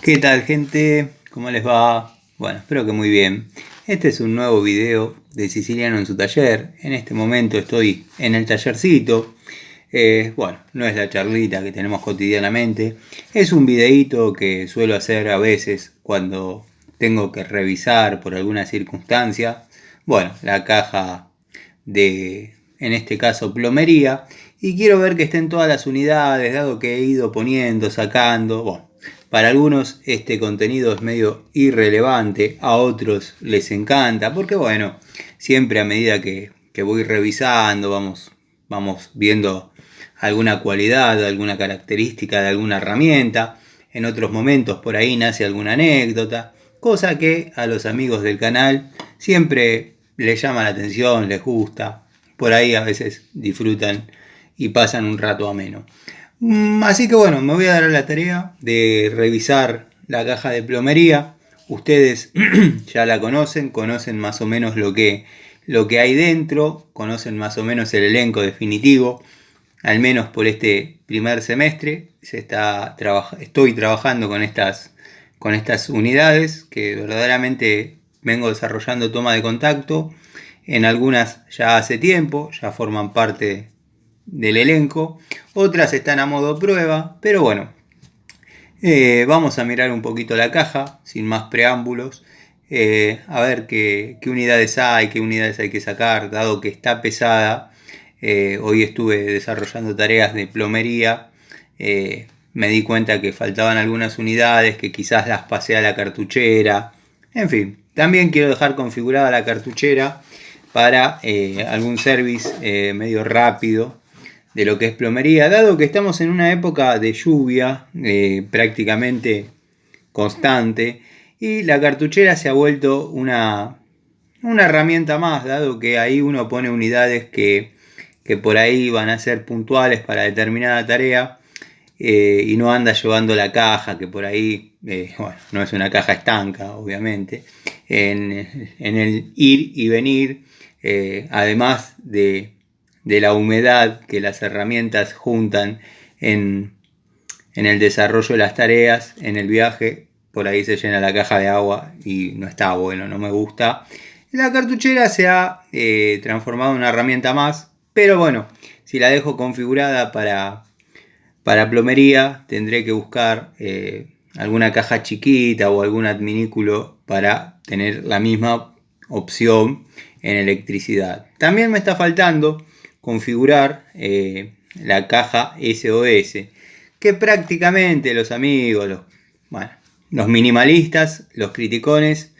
¿Qué tal, gente? ¿Cómo les va? Bueno, espero que muy bien. Este es un nuevo video de Siciliano en su taller. En este momento estoy en el tallercito. Bueno, no es la charlita que tenemos cotidianamente. Es un videíto que suelo hacer a veces cuando tengo que revisar por alguna circunstancia. Bueno, la caja de, en este caso, plomería. Y quiero ver que estén todas las unidades, dado que he ido poniendo, sacando. Bueno, para algunos este contenido es medio irrelevante, a otros les encanta, porque bueno, siempre a medida que voy revisando, vamos viendo alguna cualidad, alguna característica de alguna herramienta. En otros momentos por ahí nace alguna anécdota, cosa que a los amigos del canal siempre les llama la atención, les gusta. Por ahí a veces disfrutan y pasan un rato ameno. Así que bueno, me voy a dar a la tarea de revisar la caja de plomería. Ustedes ya la conocen más o menos lo que hay dentro, conocen más o menos el elenco definitivo, al menos por este primer semestre. Estoy trabajando con estas unidades que verdaderamente vengo desarrollando toma de contacto. En algunas ya hace tiempo, ya forman parte del elenco, otras están a modo prueba, pero bueno, vamos a mirar un poquito la caja, sin más preámbulos, a ver qué unidades hay que sacar, dado que está pesada. Hoy estuve desarrollando tareas de plomería, me di cuenta que faltaban algunas unidades, que quizás las pasé a la cartuchera, en fin, también quiero dejar configurada la cartuchera para algún service medio rápido de lo que es plomería, dado que estamos en una época de lluvia prácticamente constante, y la cartuchera se ha vuelto una herramienta más, dado que ahí uno pone unidades que por ahí van a ser puntuales para determinada tarea, y no anda llevando la caja, que por ahí, bueno, no es una caja estanca, obviamente, en el ir y venir, además de la humedad que las herramientas juntan en el desarrollo de las tareas, en el viaje, por ahí se llena la caja de agua y no está bueno, no me gusta. La cartuchera se ha transformado en una herramienta más, pero bueno, si la dejo configurada para plomería, tendré que buscar alguna caja chiquita o algún adminículo para tener la misma opción en electricidad. También me está faltando configurar la caja SOS, que prácticamente los amigos, los minimalistas, los criticones,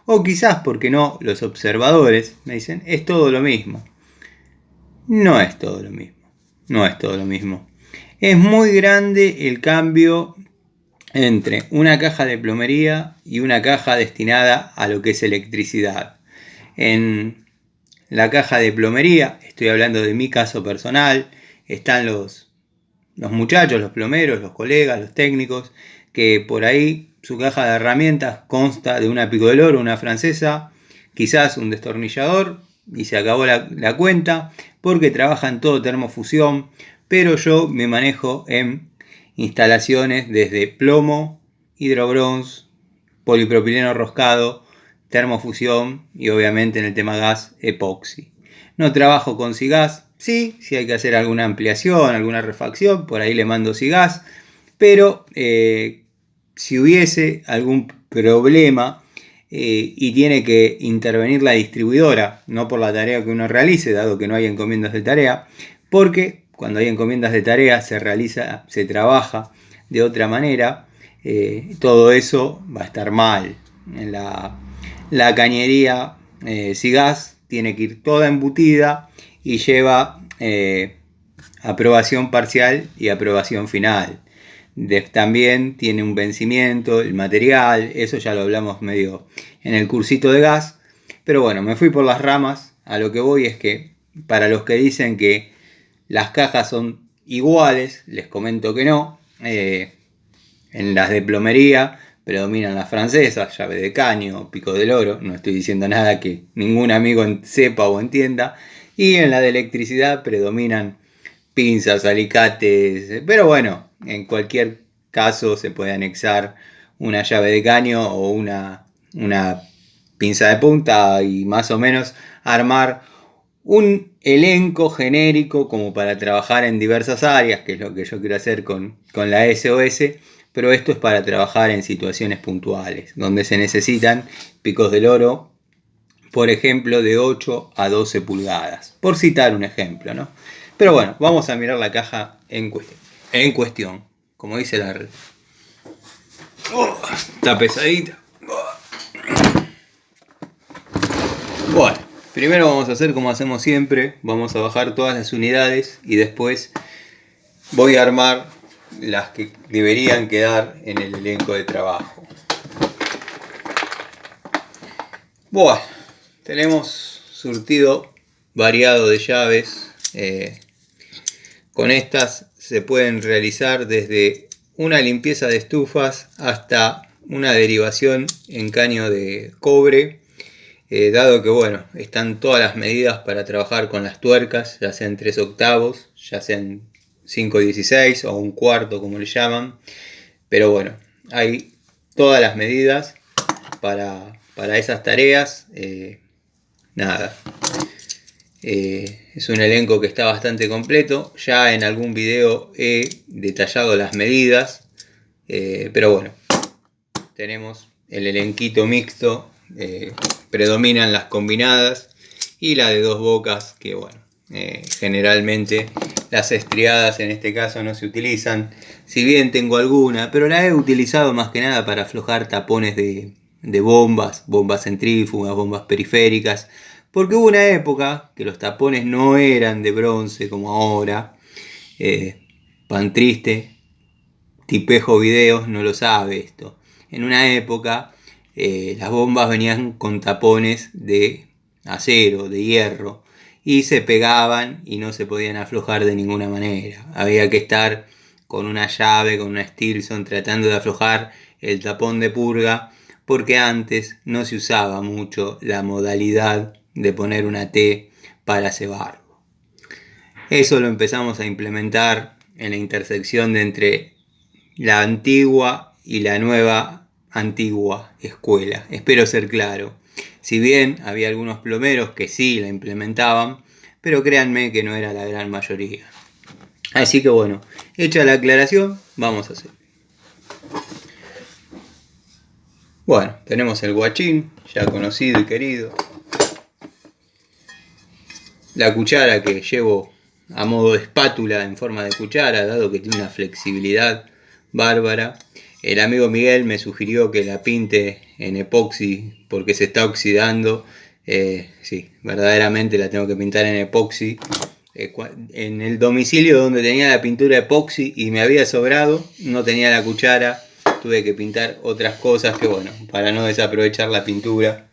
o quizás, porque no, los observadores, me dicen, es todo lo mismo. No es todo lo mismo. No es todo lo mismo. Es muy grande el cambio entre una caja de plomería y una caja destinada a lo que es electricidad. En la caja de plomería, estoy hablando de mi caso personal, están los muchachos, los plomeros, los colegas, los técnicos, que por ahí su caja de herramientas consta de una pico del oro, una francesa, quizás un destornillador, y se acabó la cuenta, porque trabajan todo termofusión, pero yo me manejo en instalaciones desde plomo, hidrobronce, polipropileno roscado, termofusión y obviamente en el tema gas, epoxi. No trabajo con Sigas, sí, si hay que hacer alguna ampliación, alguna refacción, por ahí le mando Sigas, pero si hubiese algún problema y tiene que intervenir la distribuidora, no por la tarea que uno realice, dado que no hay encomiendas de tarea, porque cuando hay encomiendas de tarea se trabaja de otra manera, todo eso va a estar mal. En la cañería Sigas tiene que ir toda embutida y lleva aprobación parcial y aprobación final. También tiene un vencimiento, el material, eso ya lo hablamos medio en el cursito de gas, pero bueno, me fui por las ramas. A lo que voy es que para los que dicen que las cajas son iguales, les comento que no. En las de plomería predominan las francesas, llave de caño, pico del oro, no estoy diciendo nada que ningún amigo sepa o entienda, y en la de electricidad predominan pinzas, alicates, pero bueno, en cualquier caso se puede anexar una llave de caño o una pinza de punta y más o menos armar un elenco genérico como para trabajar en diversas áreas, que es lo que yo quiero hacer con la SOS, pero esto es para trabajar en situaciones puntuales, donde se necesitan picos del oro, por ejemplo, de 8 a 12 pulgadas, por citar un ejemplo, ¿no? Pero bueno, vamos a mirar la caja en cuestión, como dice la red. Está pesadita. Bueno, primero vamos a hacer como hacemos siempre, vamos a bajar todas las unidades y después voy a armar las que deberían quedar en el elenco de trabajo. Bueno, tenemos surtido variado de llaves. Con estas se pueden realizar desde una limpieza de estufas hasta una derivación en caño de cobre, dado que bueno, están todas las medidas para trabajar con las tuercas, ya sean 3/8, ya sean 5/16 o 1/4 como le llaman, pero bueno, hay todas las medidas para esas tareas. Nada, es un elenco que está bastante completo. Ya en algún video he detallado las medidas, pero bueno, tenemos el elenquito mixto, predominan las combinadas y la de 2 bocas, que bueno, generalmente las estriadas en este caso no se utilizan, si bien tengo alguna, pero la he utilizado más que nada para aflojar tapones de bombas centrífugas, bombas periféricas, porque hubo una época que los tapones no eran de bronce como ahora. Pan triste, Tipejo Videos no lo sabe esto. En una época las bombas venían con tapones de acero, de hierro, y se pegaban y no se podían aflojar de ninguna manera. Había que estar con una llave, con una Stilson, tratando de aflojar el tapón de purga, porque antes no se usaba mucho la modalidad de poner una T para cebarlo. Eso lo empezamos a implementar en la intersección de entre la antigua y la nueva antigua escuela. Espero ser claro. Si bien había algunos plomeros que sí la implementaban, pero créanme que no era la gran mayoría. Así que bueno, hecha la aclaración, vamos a hacer. Bueno, tenemos el guachín, ya conocido y querido. La cuchara que llevo a modo de espátula en forma de cuchara, dado que tiene una flexibilidad bárbara. El amigo Miguel me sugirió que la pinte en epoxi porque se está oxidando. Sí, verdaderamente la tengo que pintar en epoxi. En el domicilio donde tenía la pintura epoxi y me había sobrado, no tenía la cuchara, tuve que pintar otras cosas que bueno, para no desaprovechar la pintura,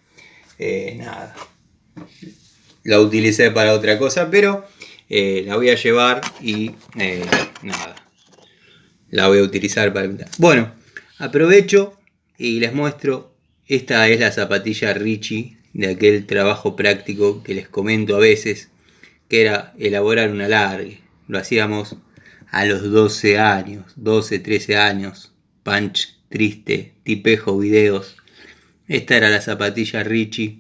nada, la utilicé para otra cosa, pero la voy a llevar y nada, la voy a utilizar para pintar. Bueno, aprovecho y les muestro. Esta es la zapatilla Richie de aquel trabajo práctico que les comento a veces, que era elaborar un alargue. Lo hacíamos a los 12 años, 12, 13 años. Punch triste, Tipejo Videos. Esta era la zapatilla Richie.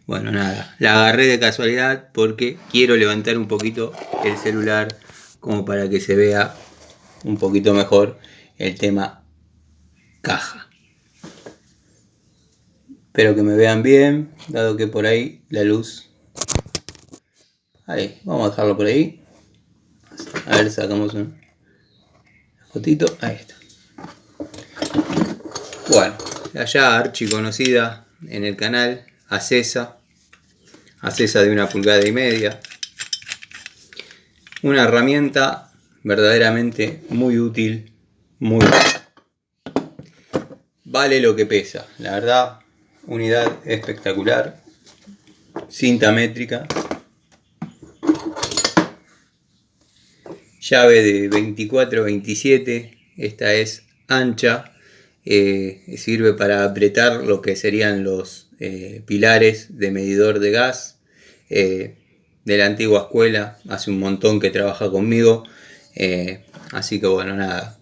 Bueno, nada, la agarré de casualidad porque quiero levantar un poquito el celular como para que se vea un poquito mejor el tema caja. Espero que me vean bien, dado que por ahí la luz. Ahí, vamos a dejarlo por ahí. A ver, sacamos una fotito. Ahí está. Bueno, la ya archiconocida en el canal, Acesa de 1,5 pulgadas. Una herramienta verdaderamente muy útil, muy vale lo que pesa, la verdad. Unidad espectacular, cinta métrica, llave de 24-27, esta es ancha, sirve para apretar lo que serían los pilares de medidor de gas, de la antigua escuela, hace un montón que trabaja conmigo, así que bueno, nada,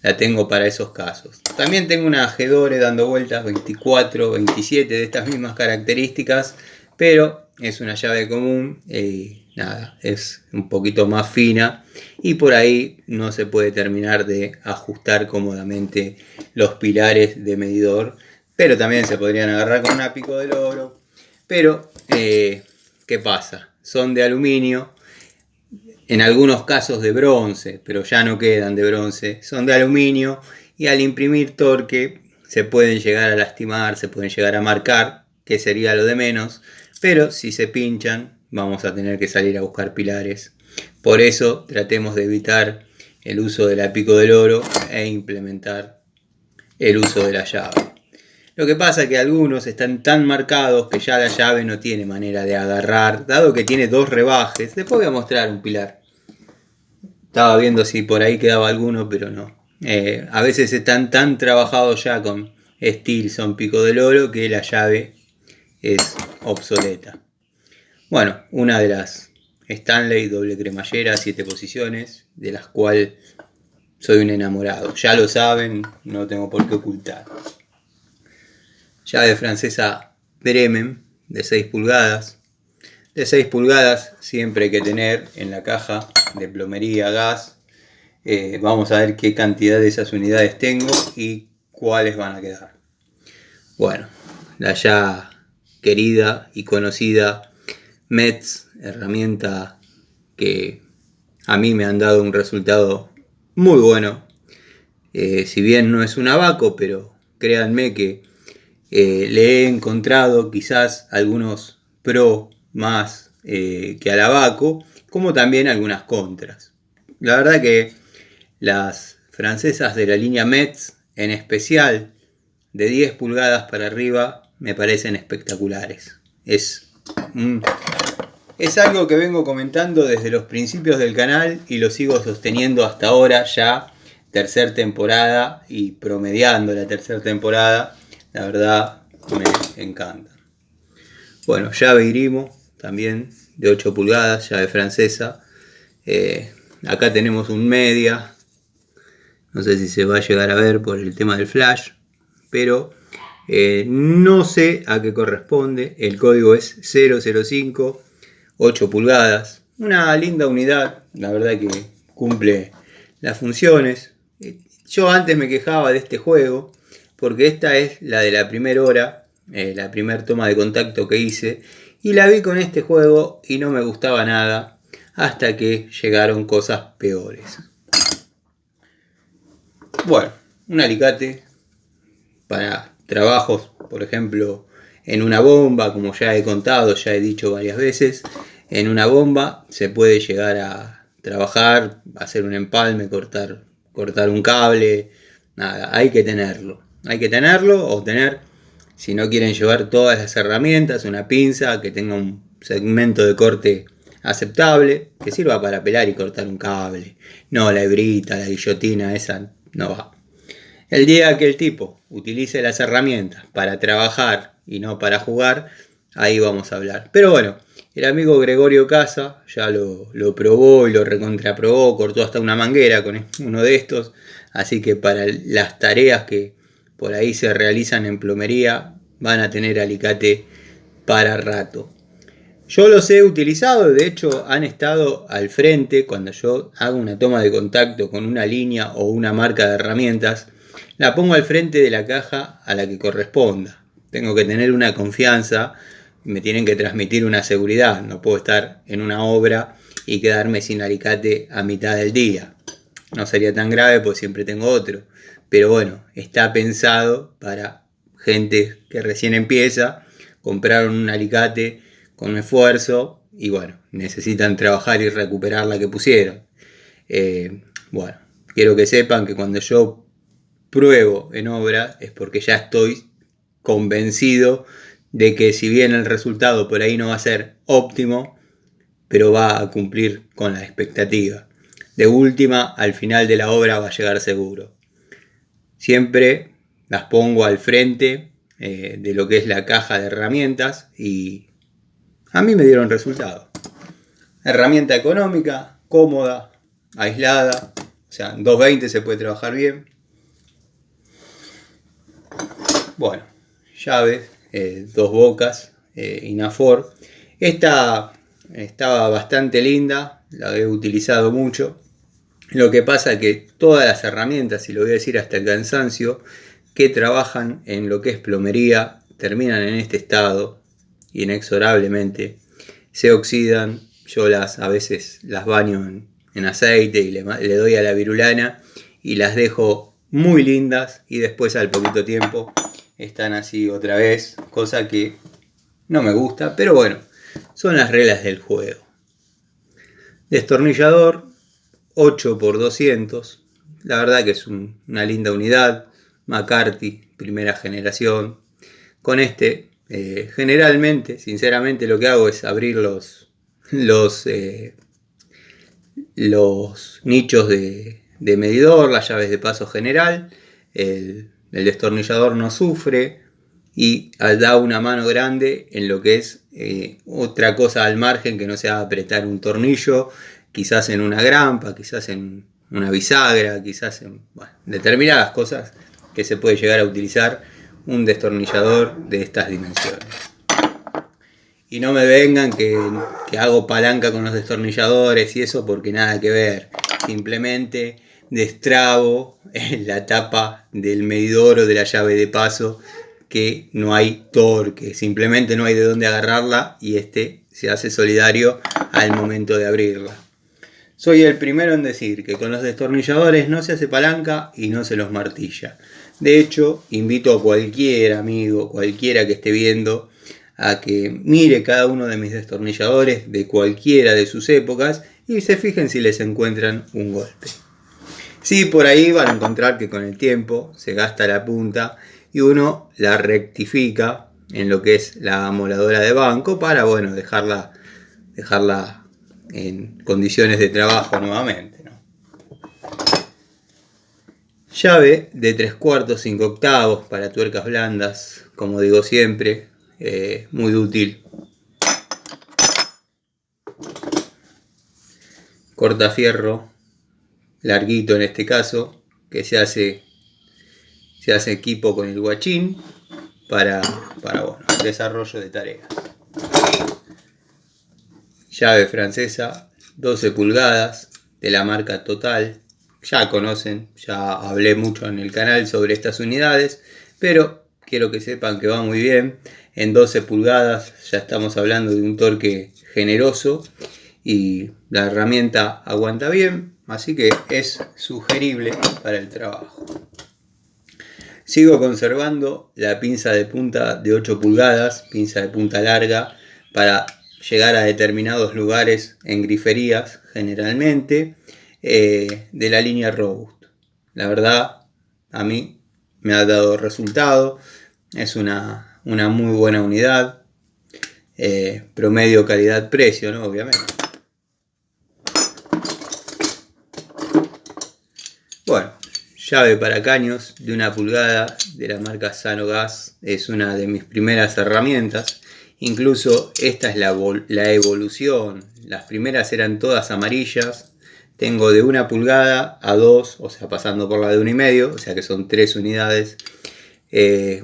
la tengo para esos casos. También tengo una G-Dore dando vueltas 24, 27 de estas mismas características, pero es una llave común y nada, es un poquito más fina y por ahí no se puede terminar de ajustar cómodamente los pilares de medidor, pero también se podrían agarrar con una pico de loro. Pero, ¿qué pasa? Son de aluminio, en algunos casos de bronce, pero ya no quedan de bronce, son de aluminio y al imprimir torque se pueden llegar a lastimar, se pueden llegar a marcar, que sería lo de menos, pero si se pinchan vamos a tener que salir a buscar pilares. Por eso tratemos de evitar el uso de la pico del oro e implementar el uso de la llave. Lo que pasa es que algunos están tan marcados que ya la llave no tiene manera de agarrar, dado que tiene dos rebajes. Después voy a mostrar un pilar. Estaba viendo si por ahí quedaba alguno, pero no. A veces están tan trabajados ya con Stilson, pico del oro, que la llave es obsoleta. Bueno, una de las Stanley doble cremallera, 7 posiciones, de las cuales soy un enamorado. Ya lo saben, no tengo por qué ocultar. Llave francesa Bremen de 6 pulgadas. De 6 pulgadas siempre hay que tener en la caja de plomería gas. Vamos a ver qué cantidad de esas unidades tengo y cuáles van a quedar. Bueno, la ya querida y conocida Metz, herramienta que a mí me han dado un resultado muy bueno. Si bien no es un abaco, pero créanme que le he encontrado quizás algunos pro más que al abaco, como también algunas contras. La verdad que las francesas de la línea Metz, en especial de 10 pulgadas para arriba, me parecen espectaculares. Es algo que vengo comentando desde los principios del canal y lo sigo sosteniendo hasta ahora, ya tercera temporada y promediando la tercera temporada. La verdad me encanta. Bueno, llave Irimo también de 8 pulgadas, llave francesa. Acá tenemos un media. No sé si se va a llegar a ver por el tema del flash, pero no sé a qué corresponde. El código es 005, 8 pulgadas. Una linda unidad, la verdad que cumple las funciones. Yo antes me quejaba de este juego, porque esta es la de la primera hora, la primera toma de contacto que hice, y la vi con este juego y no me gustaba nada, hasta que llegaron cosas peores. Bueno, un alicate para trabajos, por ejemplo, en una bomba, como ya he contado, ya he dicho varias veces, en una bomba se puede llegar a trabajar, hacer un empalme, cortar un cable, nada, hay que tenerlo. Hay que tenerlo o tener, si no quieren llevar todas las herramientas, una pinza que tenga un segmento de corte aceptable, que sirva para pelar y cortar un cable. No la hebrita, la guillotina, esa no va. El día que el tipo utilice las herramientas para trabajar y no para jugar, ahí vamos a hablar. Pero bueno, el amigo Gregorio Casa ya lo probó y lo recontraprobó, cortó hasta una manguera con uno de estos, así que para las tareas que por ahí se realizan en plomería van a tener alicate para rato. Yo los he utilizado, de hecho han estado al frente cuando yo hago una toma de contacto con una línea o una marca de herramientas, la pongo al frente de la caja a la que corresponda. Tengo que tener una confianza, me tienen que transmitir una seguridad, no puedo estar en una obra y quedarme sin alicate a mitad del día. No sería tan grave porque siempre tengo otro, pero bueno, está pensado para gente que recién empieza, compraron un alicate con un esfuerzo y bueno, necesitan trabajar y recuperar la que pusieron. Bueno, quiero que sepan que cuando yo pruebo en obra es porque ya estoy convencido de que si bien el resultado por ahí no va a ser óptimo, pero va a cumplir con la expectativa. De última, al final de la obra va a llegar seguro. Siempre las pongo al frente de lo que es la caja de herramientas y a mí me dieron resultado. Herramienta económica, cómoda, aislada, o sea, en 220 se puede trabajar bien. bueno, llaves, 2 bocas, Inafor. Esta estaba bastante linda, la he utilizado mucho. Lo que pasa es que todas las herramientas, y lo voy a decir hasta el cansancio, que trabajan en lo que es plomería, terminan en este estado, inexorablemente, se oxidan. Yo a veces las baño en aceite y le doy a la virulana y las dejo muy lindas, y después al poquito tiempo están así otra vez, cosa que no me gusta, pero bueno, son las reglas del juego. Destornillador 8x200, la verdad que es una linda unidad, McCarthy, primera generación. Con este, generalmente, sinceramente, lo que hago es abrir los nichos de medidor, las llaves de paso general. El destornillador no sufre y da una mano grande en lo que es otra cosa al margen que no sea apretar un tornillo, quizás en una grampa, quizás en una bisagra, quizás en determinadas cosas que se puede llegar a utilizar un destornillador de estas dimensiones. Y no me vengan que hago palanca con los destornilladores y eso, porque nada que ver. Simplemente destrabo la tapa del medidor o de la llave de paso, que no hay torque, simplemente no hay de dónde agarrarla, y este se hace solidario al momento de abrirla. Soy el primero en decir que con los destornilladores no se hace palanca y no se los martilla. De hecho, invito a cualquier amigo, cualquiera que esté viendo, a que mire cada uno de mis destornilladores de cualquiera de sus épocas y se fijen si les encuentran un golpe. Sí, por ahí van a encontrar que con el tiempo se gasta la punta y uno la rectifica en lo que es la amoladora de banco para, bueno, dejarla en condiciones de trabajo nuevamente, ¿no? Llave de 3/4, 5/8 para tuercas blandas, como digo siempre, muy útil. Cortafierro larguito en este caso, que se hace equipo con el guachín para bueno, el desarrollo de tareas. Llave francesa 12 pulgadas de la marca Total. Ya conocen, ya hablé mucho en el canal sobre estas unidades, pero quiero que sepan que va muy bien. En 12 pulgadas ya estamos hablando de un torque generoso y la herramienta aguanta bien, así que es sugerible para el trabajo. Sigo conservando la pinza de punta de 8 pulgadas, pinza de punta larga, para llegar a determinados lugares en griferías, generalmente, de la línea Robust. La verdad, a mí me ha dado resultado, es una muy buena unidad, promedio calidad-precio, ¿no? Obviamente. Bueno, llave para caños de 1 pulgada de la marca Sanogas, es una de mis primeras herramientas. Incluso esta es la evolución. Las primeras eran todas amarillas. Tengo de 1 pulgada a 2, o sea, pasando por la de 1,5, o sea que son 3 unidades.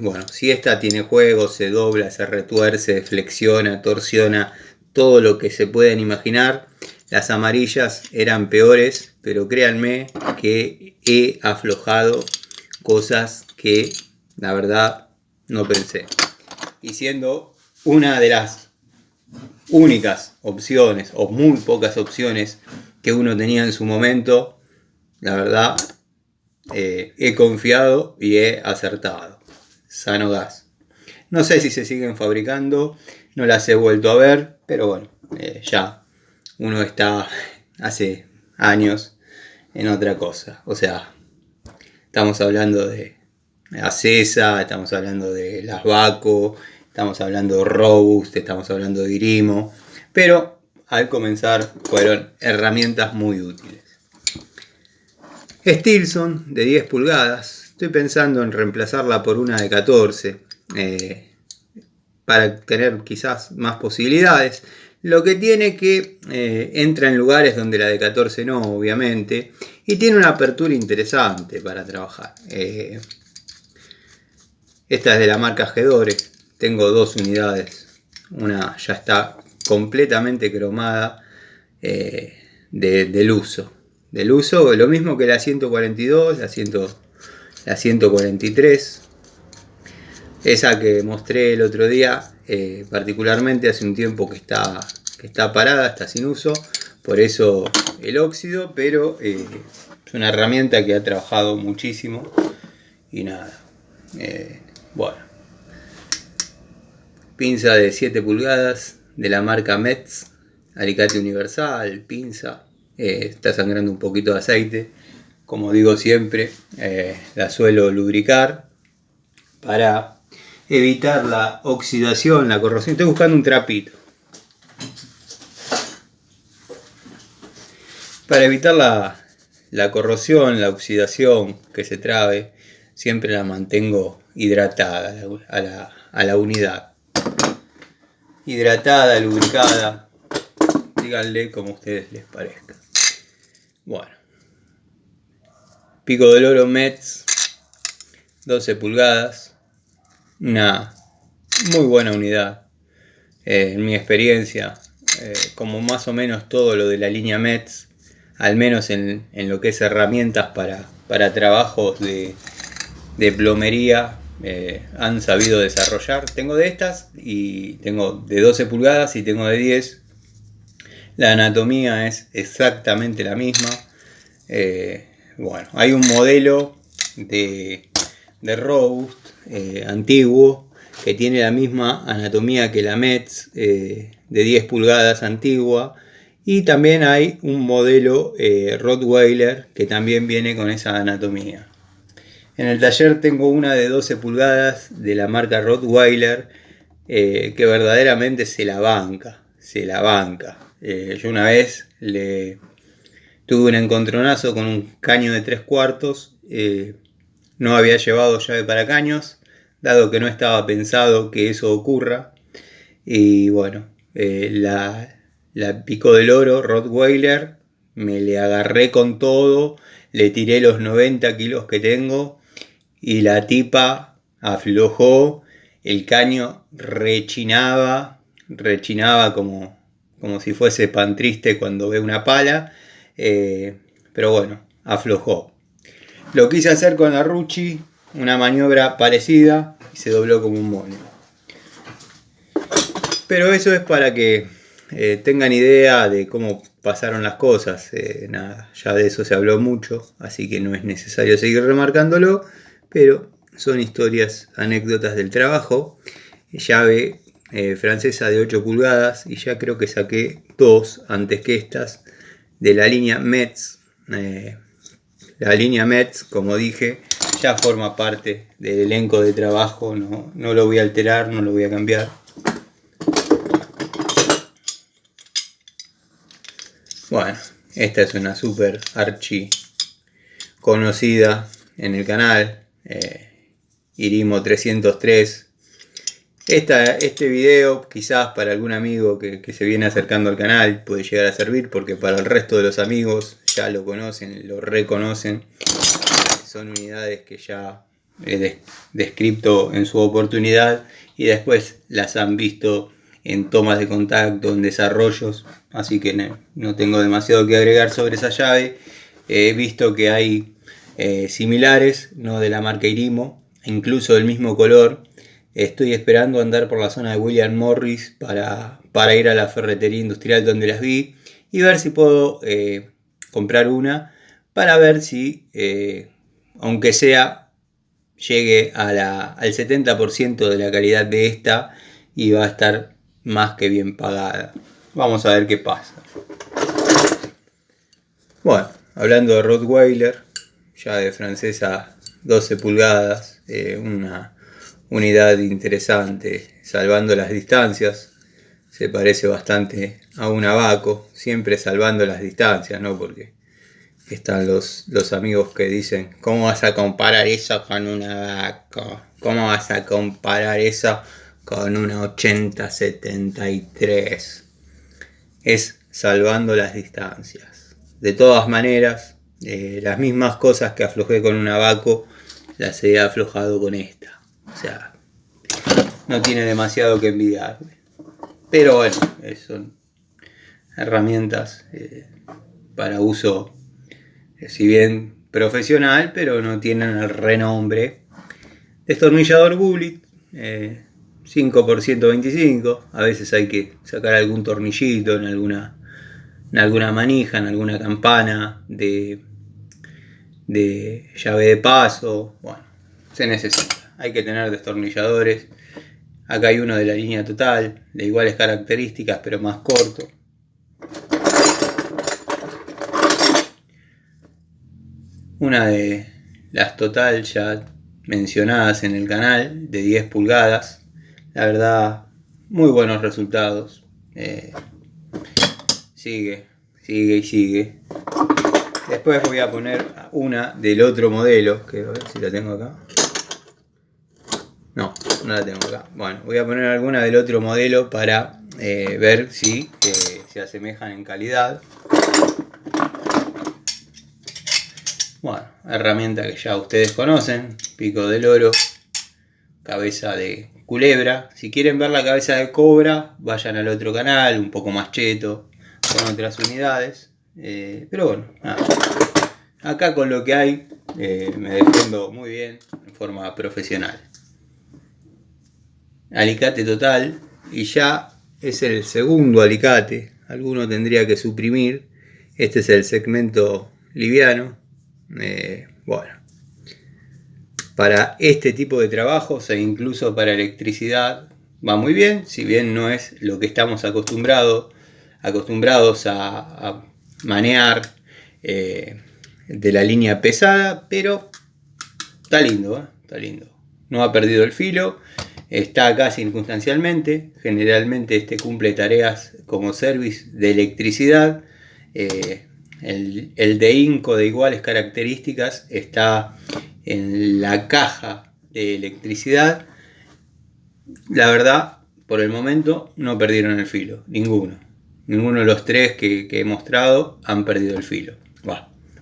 Bueno, si esta tiene juego, se dobla, se retuerce, flexiona, torsiona, todo lo que se puedan imaginar. Las amarillas eran peores, pero créanme que he aflojado cosas que la verdad no pensé. Y siendo una de las únicas opciones, o muy pocas opciones, que uno tenía en su momento, la verdad he confiado y he acertado. Sanogas. No sé si se siguen fabricando, no las he vuelto a ver, pero bueno, ya uno está hace años en otra cosa. O sea, estamos hablando de Acesa, estamos hablando de las Baco, estamos hablando de Robust, estamos hablando de Irimo, pero al comenzar fueron herramientas muy útiles. Stilson de 10 pulgadas, estoy pensando en reemplazarla por una de 14 para tener quizás más posibilidades. Lo que tiene que entra en lugares donde la de 14 no, obviamente, y tiene una apertura interesante para trabajar. Esta es de la marca Gedore. Tengo dos unidades. Una ya está completamente cromada del uso. Del uso, lo mismo que la 142, la 143. Esa que mostré el otro día, particularmente hace un tiempo que está parada, está sin uso. Por eso el óxido, pero es una herramienta que ha trabajado muchísimo. Y nada. Bueno. Pinza de 7 pulgadas de la marca Metz. Alicate universal, pinza. Está sangrando un poquito de aceite. Como digo siempre, la suelo lubricar para evitar la oxidación, la corrosión. Estoy buscando un trapito. Para evitar la corrosión, la oxidación que se trabe, siempre la mantengo hidratada a la unidad. Hidratada, lubricada, díganle como a ustedes les parezca. Bueno, pico del oro Metz, 12 pulgadas, una muy buena unidad. En mi experiencia, como más o menos todo lo de la línea Metz, al menos en lo que es herramientas para trabajos de plomería, han sabido desarrollar. Tengo de estas y tengo de 12 pulgadas y tengo de 10. La anatomía es exactamente la misma. Bueno, hay un modelo de Robust antiguo que tiene la misma anatomía que la Metz de 10 pulgadas antigua. Y también hay un modelo Rottweiler que también viene con esa anatomía. En el taller tengo una de 12 pulgadas de la marca Rottweiler que verdaderamente se la banca. Yo una vez tuve un encontronazo con un caño de 3/4. No había llevado llave para caños, dado que no estaba pensado que eso ocurra. Y bueno, la pico del oro Rottweiler, me le agarré con todo, le tiré los 90 kilos que tengo y la tipa aflojó, el caño rechinaba como si fuese pan triste cuando ve una pala, pero bueno, aflojó. Lo quise hacer con la Rucci, una maniobra parecida, y se dobló como un mono. Pero eso es para que tengan idea de cómo pasaron las cosas. Nada, ya de eso se habló mucho, así que no es necesario seguir remarcándolo, pero son historias, anécdotas del trabajo. Llave francesa de 8 pulgadas y ya creo que saqué 2 antes que estas de la línea Metz. La línea Metz, como dije, ya forma parte del elenco de trabajo, no lo voy a alterar, no lo voy a cambiar. Bueno, esta es una super archi conocida en el canal, Irimo 303. Este video quizás para algún amigo que se viene acercando al canal puede llegar a servir, porque para el resto de los amigos ya lo conocen, lo reconocen. Son unidades que ya he descrito en su oportunidad y después las han visto en tomas de contacto, en desarrollos, así que no tengo demasiado que agregar sobre esa llave. He visto que hay similares, no de la marca Irimo, incluso del mismo color. Estoy esperando andar por la zona de William Morris para ir a la ferretería industrial donde las vi y ver si puedo comprar una, para ver si, aunque sea, llegue al 70% de la calidad de esta y va a estar más que bien pagada. Vamos a ver qué pasa. Bueno, hablando de Rottweiler, llave francesa 12 pulgadas, una unidad interesante, salvando las distancias. Se parece bastante a un abaco, siempre salvando las distancias, ¿no? Porque están los amigos que dicen, ¿cómo vas a comparar eso con un abaco? ¿Cómo vas a comparar eso con una 80-73? Es salvando las distancias. De todas maneras, las mismas cosas que aflojé con un abaco las he aflojado con esta. O sea, no tiene demasiado que envidiarle. Pero bueno, son herramientas para uso, si bien profesional, pero no tienen el renombre. Destornillador Bullet, 5x125. A veces hay que sacar algún tornillito en alguna manija, en alguna campana de llave de paso. Bueno, se necesita. Hay que tener destornilladores. Acá hay uno de la línea Total, de iguales características, pero más corto. Una de las Total ya mencionadas en el canal, de 10 pulgadas. La verdad, muy buenos resultados. Sigue y sigue. Después voy a poner una del otro modelo, que a ver si la tengo acá. No la tengo acá. Bueno, voy a poner alguna del otro modelo para ver si se asemejan en calidad. Bueno, herramienta que ya ustedes conocen, pico de loro, cabeza de culebra. Si quieren ver la cabeza de cobra, vayan al otro canal, un poco más cheto, con otras unidades. Pero bueno, nada. Acá con lo que hay me defiendo muy bien, en forma profesional. Alicate Total, y ya es el segundo alicate. Alguno tendría que suprimir. Este es el segmento liviano. Bueno, para este tipo de trabajos e incluso para electricidad va muy bien, si bien no es lo que estamos acostumbrados a manejar de la línea pesada, pero está lindo, está lindo. No ha perdido el filo, está acá circunstancialmente. Generalmente cumple tareas como service de electricidad. El de Inco de iguales características está en la caja de electricidad. La verdad, por el momento no perdieron el filo, ninguno de los tres que he mostrado han perdido el filo.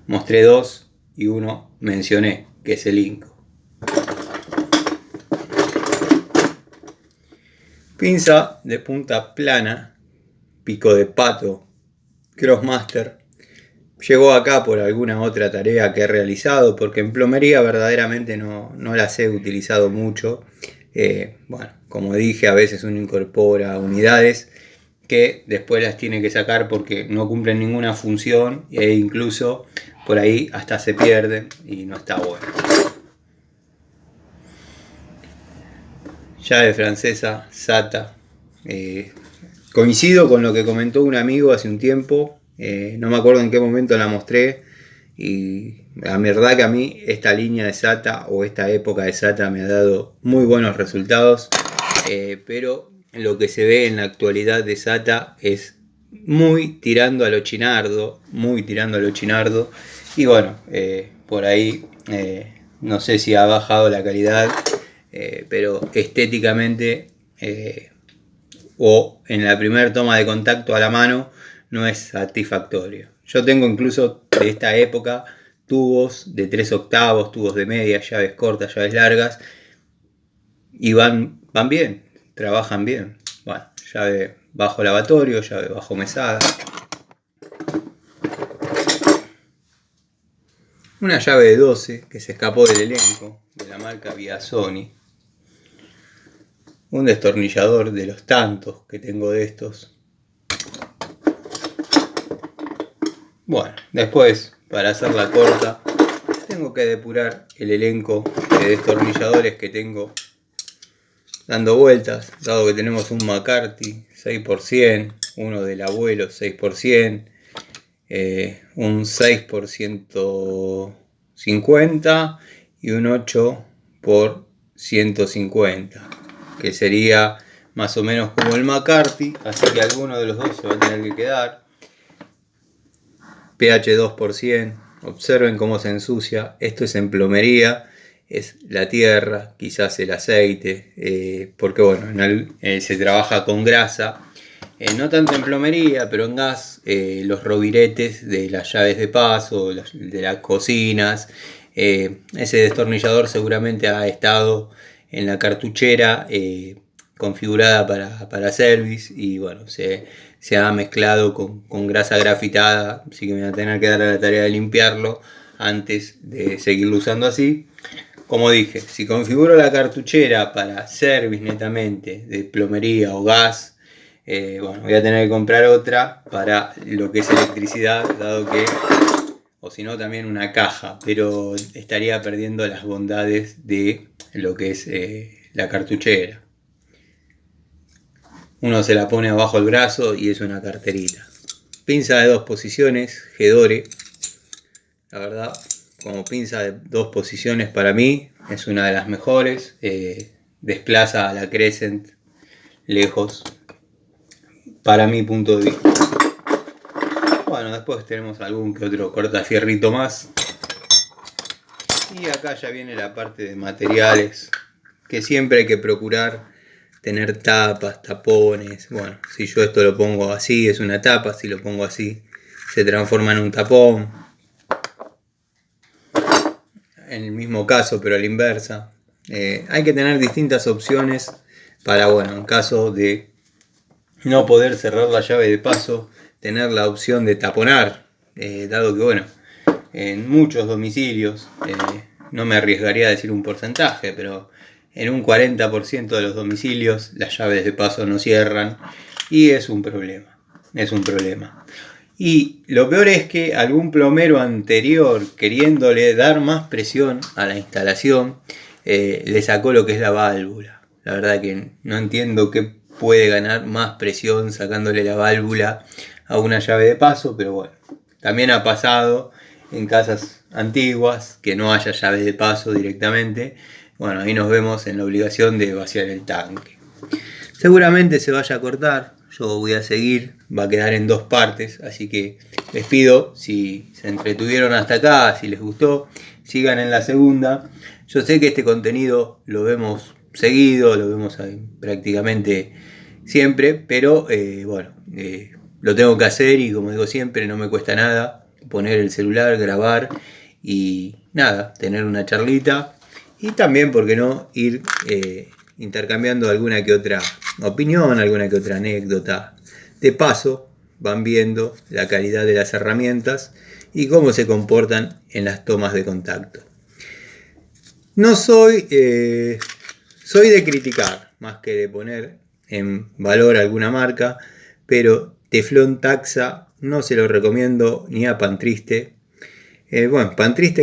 Mostré dos y uno mencioné, que es el Inco. Pinza de punta plana, pico de pato, Crossmaster. Llegó acá por alguna otra tarea que he realizado, porque en plomería verdaderamente no las he utilizado mucho. Bueno, como dije, a veces uno incorpora unidades que después las tiene que sacar porque no cumplen ninguna función, e incluso por ahí hasta se pierden y no está bueno. Llave francesa, SATA. Coincido con lo que comentó un amigo hace un tiempo. No me acuerdo en qué momento la mostré, y la verdad que a mí esta línea de SATA o esta época de SATA me ha dado muy buenos resultados, pero lo que se ve en la actualidad de SATA es muy tirando a lo chinardo, y bueno, por ahí no sé si ha bajado la calidad, pero estéticamente o en la primera toma de contacto a la mano no es satisfactorio. Yo tengo incluso de esta época tubos de 3 octavos, tubos de media, llaves cortas, llaves largas, y van bien, trabajan bien. Bueno, llave bajo lavatorio, llave bajo mesada. Una llave de 12 que se escapó del elenco, de la marca Viasoni. Un destornillador de los tantos que tengo de estos. Bueno, después, para hacerla corta, tengo que depurar el elenco de destornilladores que tengo dando vueltas, dado que tenemos un McCarthy 6x100, uno del abuelo 6x100, un 6x150 y un 8x150, que sería más o menos como el McCarthy, así que alguno de los dos se va a tener que quedar. pH 2%, observen cómo se ensucia. Esto es en plomería, es la tierra, quizás el aceite, porque bueno, se trabaja con grasa, no tanto en plomería, pero en gas, los roviretes de las llaves de paso, de las cocinas. Ese destornillador seguramente ha estado en la cartuchera configurada para service, y bueno, se ha mezclado con grasa grafitada, así que me voy a tener que dar a la tarea de limpiarlo antes de seguirlo usando así. Como dije, si configuro la cartuchera para service netamente de plomería o gas, bueno, voy a tener que comprar otra para lo que es electricidad, dado que, o si no, también una caja, pero estaría perdiendo las bondades de lo que es la cartuchera. Uno se la pone abajo el brazo y es una carterita. Pinza de 2 posiciones, Gedore. La verdad, como pinza de 2 posiciones para mí es una de las mejores. Desplaza a la Crescent lejos, para mi punto de vista. Bueno, después tenemos algún que otro cortafierrito más. Y acá ya viene la parte de materiales, que siempre hay que procurar tener tapas, tapones. Bueno, si yo esto lo pongo así es una tapa, si lo pongo así se transforma en un tapón. En el mismo caso, pero a la inversa. Hay que tener distintas opciones para, bueno, en caso de no poder cerrar la llave de paso, tener la opción de taponar, dado que, bueno, en muchos domicilios, no me arriesgaría a decir un porcentaje, pero en un 40% de los domicilios las llaves de paso no cierran y es un problema, Y lo peor es que algún plomero anterior, queriéndole dar más presión a la instalación, le sacó lo que es la válvula. La verdad que no entiendo qué puede ganar más presión sacándole la válvula a una llave de paso, pero bueno, también ha pasado en casas antiguas que no haya llave de paso directamente. Bueno, ahí nos vemos en la obligación de vaciar el tanque. Seguramente se vaya a cortar, yo voy a seguir, va a quedar en 2 partes, así que les pido, si se entretuvieron hasta acá, si les gustó, sigan en la segunda. Yo sé que este contenido lo vemos seguido, lo vemos prácticamente siempre, pero bueno, lo tengo que hacer y como digo siempre, no me cuesta nada poner el celular, grabar y nada, tener una charlita y también, ¿por qué no?, ir intercambiando alguna que otra opinión, alguna que otra anécdota. De paso, van viendo la calidad de las herramientas y cómo se comportan en las tomas de contacto. No soy de criticar más que de poner en valor alguna marca, pero Teflón Taxa no se lo recomiendo ni a Pan Triste. Bueno, Pan Triste